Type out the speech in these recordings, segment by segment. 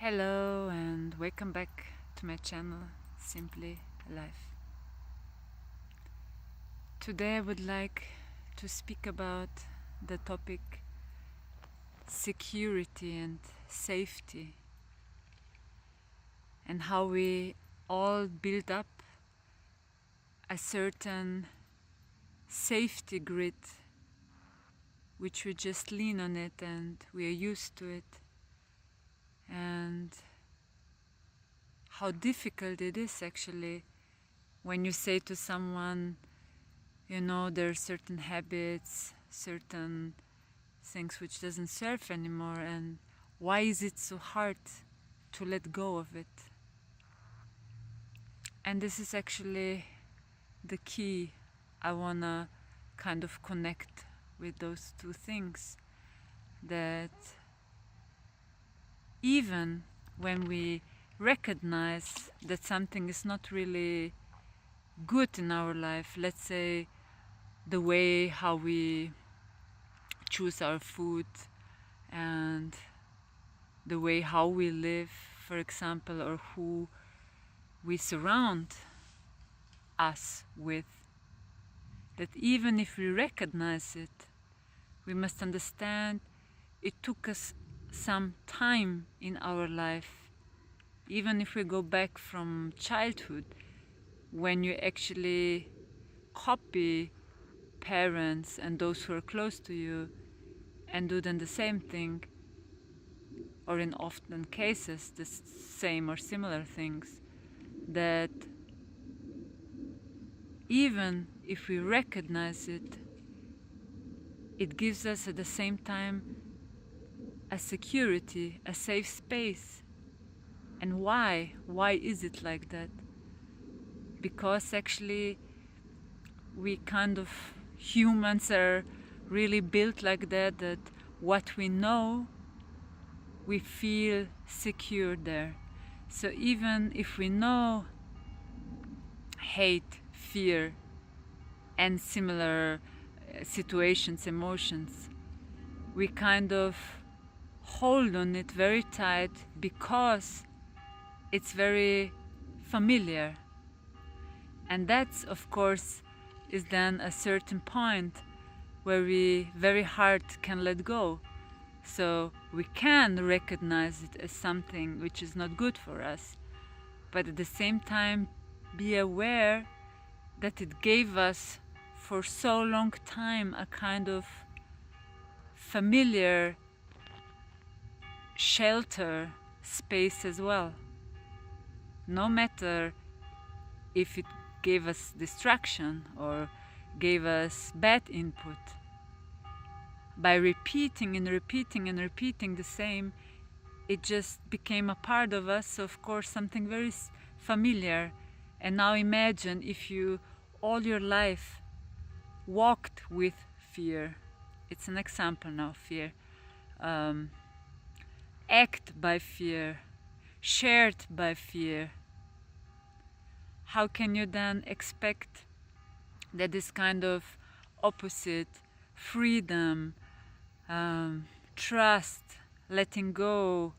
Hello and welcome back to my channel, Simply Alive. Today I would like to speak about the topic security and safety, and how we all build up a certain safety grid which we just lean on it and we are used to it, and how difficult it is actually when you say to someone, you know, there are certain habits, certain things which doesn't serve anymore, and why is it so hard to let go of it? And this is actually the key. I wanna kind of connect with those two things, that even when we recognize that something is not really good in our life, let's say the way how we choose our food and the way how we live, for example, or who we surround us with, that even if we recognize it, we must understand it took us some time in our life. Even if we go back from childhood, when you actually copy parents and those who are close to you and do then the same thing, or in often cases the same or similar things, that even if we recognize it, it gives us at the same time a security, a safe space. And why? Why is it like that? Because actually we kind of humans are really built like that, that what we know, we feel secure there. So even if we know hate, fear, and similar situations, emotions, we kind of hold on it very tight because it's very familiar. And that's, of course, is then a certain point where we very hard can let go. So we can recognize it as something which is not good for us, but at the same time be aware that it gave us for so long time a kind of familiar shelter space as well. No matter if it gave us distraction or gave us bad input, by repeating and repeating and repeating the same, it just became a part of us. So of course something very familiar. And now imagine if you all your life walked with fear. It's an example now, fear. Act by fear, shared by fear. How can you then expect that this kind of opposite, freedom, trust, letting go,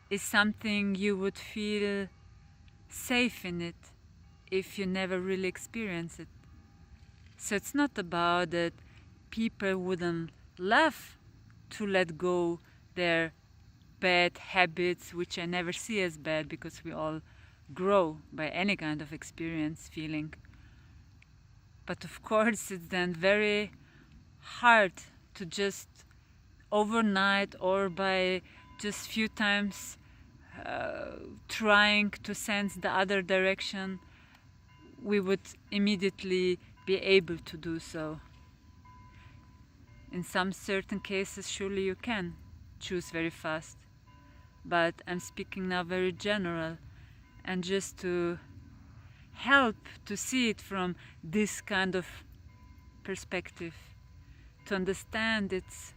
is something you would feel safe in it if you never really experience it? So it's not about that people wouldn't love to let go their bad habits, which I never see as bad, because we all grow by any kind of experience, feeling. But of course it's then very hard to just overnight or by just few times trying to sense the other direction, we would immediately be able to do so. In some certain cases surely you can choose very fast, but I'm speaking now very general, and just to help to see it from this kind of perspective, to understand it's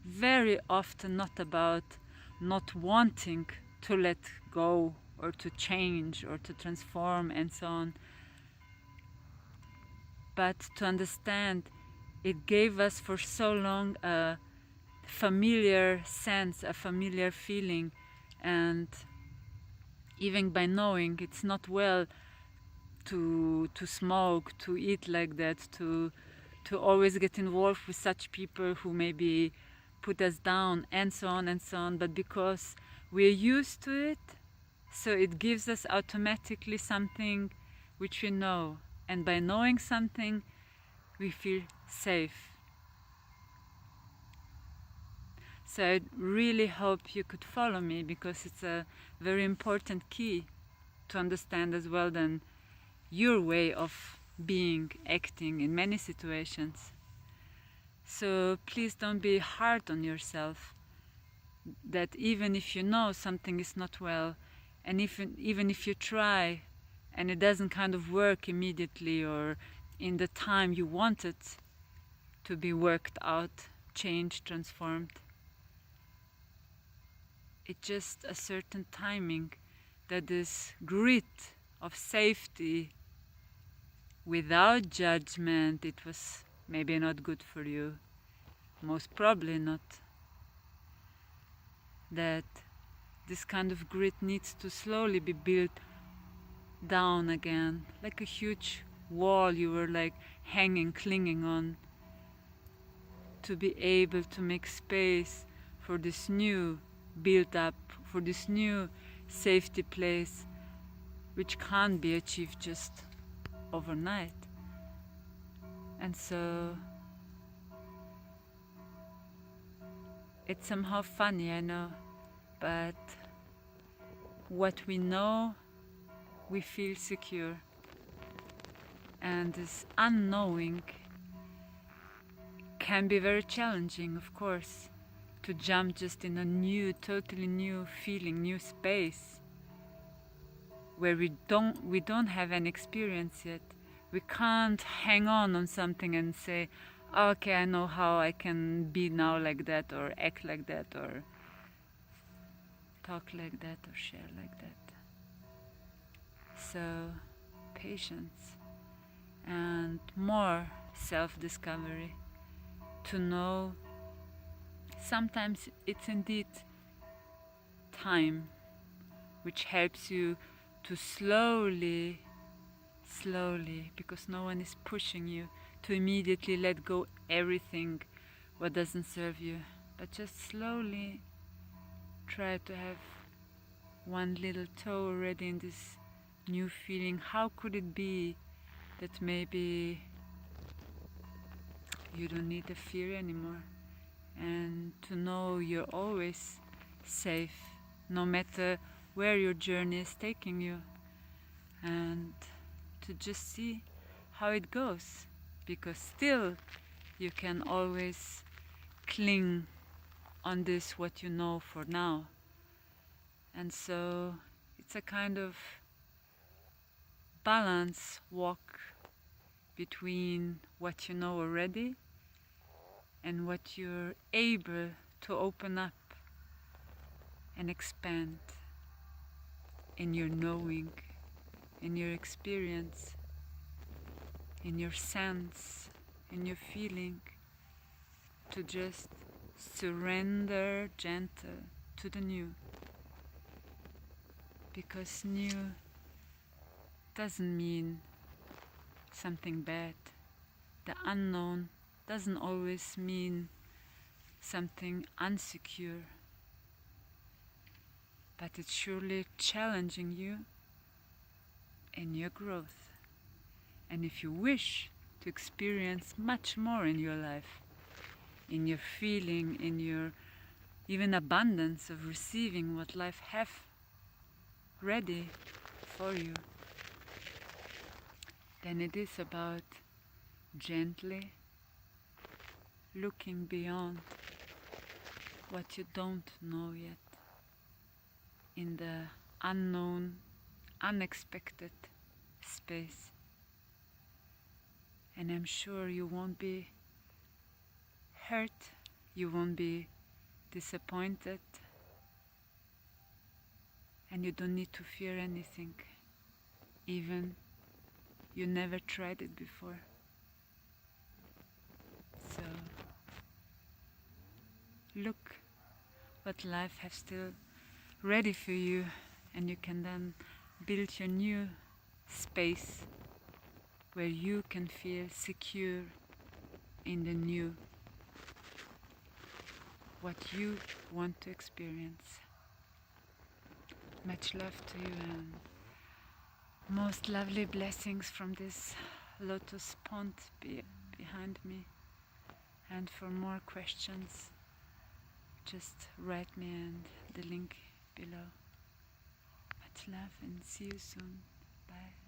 very often not about not wanting to let go or to change or to transform and so on, but to understand it gave us for so long a familiar sense, a familiar feeling, and even by knowing it's not well to smoke, to eat like that, to always get involved with such people who maybe put us down, and so on and so on. But because we're used to it, so it gives us automatically something which we know, and by knowing something we feel safe. So I really hope you could follow me, because it's a very important key to understand as well than your way of being, acting in many situations. So please don't be hard on yourself, that even if you know something is not well, and even if you try and it doesn't kind of work immediately or in the time you want it to be worked out, changed, transformed, it's just a certain timing that this grit of safety without judgment, it was maybe not good for you, most probably not, that this kind of grit needs to slowly be built down again, like a huge wall you were like hanging, clinging on, to be able to make space for this new build up, for this new safety place, which can't be achieved just overnight. And so it's somehow funny, I know, but what we know, we feel secure. And this unknowing can be very challenging, of course, to jump just in a new, totally new feeling, new space, where we don't have any experience yet. We can't hang on something and say, okay, I know how I can be now like that, or act like that, or talk like that, or share like that. So, patience and more self-discovery, to know sometimes it's indeed time which helps you to slowly, because no one is pushing you, to immediately let go everything what doesn't serve you, but just slowly try to have one little toe already in this new feeling. How could it be that maybe you don't need the fear anymore, and to know you're always safe, no matter where your journey is taking you, and to just see how it goes, because still you can always cling on this what you know for now. And so it's a kind of balance walk between what you know already and what you're able to open up and expand in your knowing, in your experience, in your sense, in your feeling, to just surrender gentle to the new. Because new doesn't mean something bad. The unknown doesn't always mean something unsecure, but it's surely challenging you in your growth. And if you wish to experience much more in your life, in your feeling, in your even abundance of receiving what life have ready for you, then it is about gently looking beyond what you don't know yet, in the unknown, unexpected space. And I'm sure you won't be hurt, you won't be disappointed, and you don't need to fear anything, even you never tried it before. So look what life has still ready for you, and you can then build your new space where you can feel secure in the new, what you want to experience. Much love to you, and most lovely blessings from this lotus pond behind me. And for more questions, just write me and the link below. Much love and see you soon. Bye.